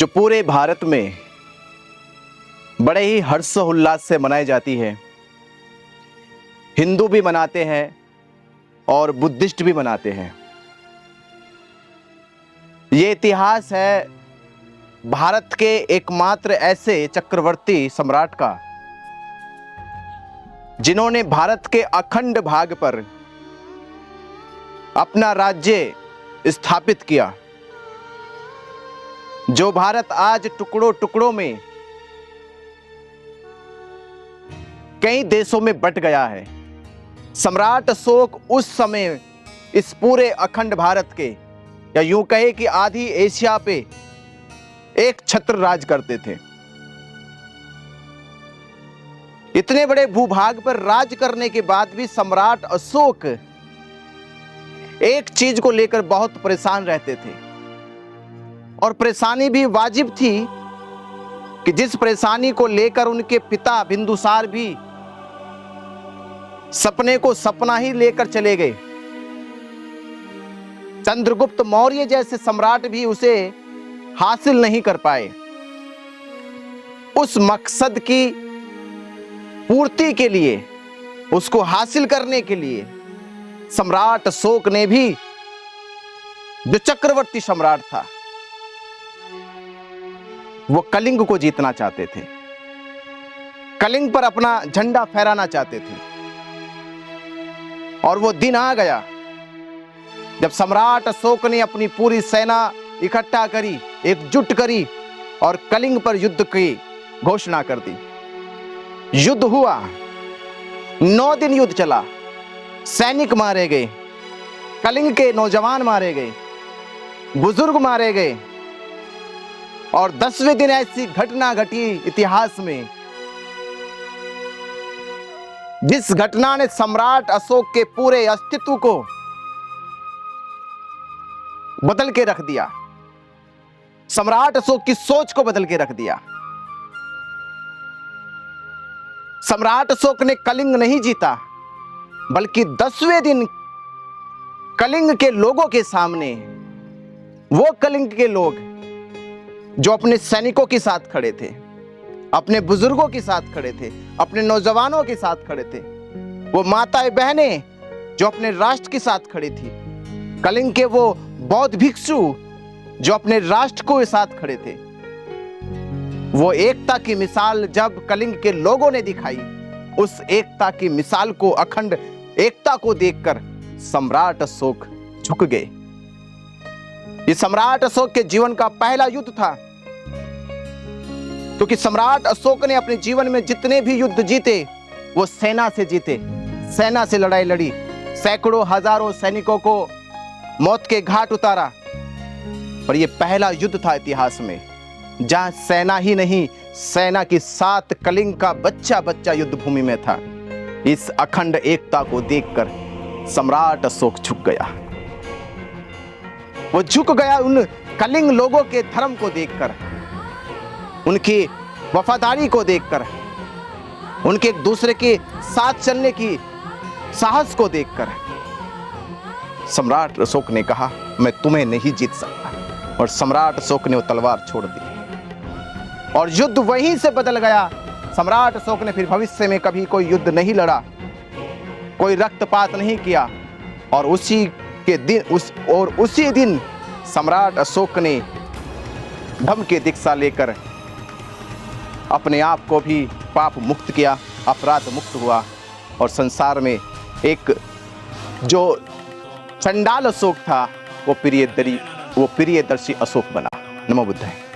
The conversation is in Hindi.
जो पूरे भारत में बड़े ही हर्षोल्लास से मनाई जाती है। हिंदू भी मनाते हैं और बुद्धिस्ट भी मनाते हैं। ये इतिहास है भारत के एकमात्र ऐसे चक्रवर्ती सम्राट का जिन्होंने भारत के अखंड भाग पर अपना राज्य स्थापित किया। जो भारत आज टुकड़ों टुकड़ों में कई देशों में बट गया है। सम्राट अशोक उस समय इस पूरे अखंड भारत के, या यूं कहे कि आधी एशिया पे एक छत्र राज करते थे। इतने बड़े भूभाग पर राज करने के बाद भी सम्राट अशोक एक चीज को लेकर बहुत परेशान रहते थे, और परेशानी भी वाजिब थी कि जिस परेशानी को लेकर उनके पिता बिंदुसार भी सपने को सपना ही लेकर चले गए। चंद्रगुप्त मौर्य जैसे सम्राट भी उसे हासिल नहीं कर पाए। उस मकसद की पूर्ति के लिए, उसको हासिल करने के लिए सम्राट अशोक ने भी, जो चक्रवर्ती सम्राट था, वो कलिंग को जीतना चाहते थे। कलिंग पर अपना झंडा फहराना चाहते थे। और वो दिन आ गया जब सम्राट अशोक ने अपनी पूरी सेना इकट्ठा करी, एकजुट करी और कलिंग पर युद्ध की घोषणा कर दी। युद्ध हुआ, 9 दिन युद्ध चला। सैनिक मारे गए, कलिंग के नौजवान मारे गए, बुजुर्ग मारे गए। और 10वें दिन ऐसी घटना घटी इतिहास में, जिस घटना ने सम्राट अशोक के पूरे अस्तित्व को बदल के रख दिया। सम्राट अशोक की सोच को बदल के रख दिया। सम्राट अशोक ने कलिंग नहीं जीता, बल्कि 10वें दिन कलिंग के लोगों के सामने, वो कलिंग के लोग जो अपने सैनिकों के साथ खड़े थे, अपने बुजुर्गों के साथ खड़े थे, अपने नौजवानों के साथ खड़े थे, वो माताएं बहनें जो अपने राष्ट्र के साथ खड़ी थी, कलिंग के वो बौद्ध भिक्षु जो अपने राष्ट्र को साथ खड़े थे, वो एकता की मिसाल जब कलिंग के लोगों ने दिखाई, उस एकता की मिसाल को, अखंड एकता को देखकर सम्राट अशोक झुक गए। ये सम्राट अशोक के जीवन का पहला युद्ध था, क्योंकि सम्राट अशोक ने अपने जीवन में जितने भी युद्ध जीते वो सेना से जीते, सेना से लड़ाई लड़ी, सैकड़ों हजारों सैनिकों को मौत के घाट उतारा। पर यह पहला युद्ध था इतिहास में जहां सेना ही नहीं, सेना के साथ कलिंग का बच्चा बच्चा युद्ध भूमि में था। इस अखंड एकता को देखकर सम्राट अशोक झुक गया। वो झुक गया उन कलिंग लोगों के धर्म को देखकर, उनकी वफादारी को देखकर, उनके एक दूसरे के साथ चलने की साहस को देखकर। सम्राट अशोक ने कहा, मैं तुम्हें नहीं जीत सकता, और सम्राट अशोक ने वो तलवार छोड़ दी और युद्ध वहीं से बदल गया। सम्राट अशोक ने फिर भविष्य में कभी कोई युद्ध नहीं लड़ा, कोई रक्तपात नहीं किया, और उसी दिन सम्राट अशोक ने धर्म की दीक्षा लेकर अपने आप को भी पाप मुक्त किया, अपराध मुक्त हुआ, और संसार में एक जो चंडाल अशोक था वो प्रियदर्शी अशोक बना। नमो बुद्धाय।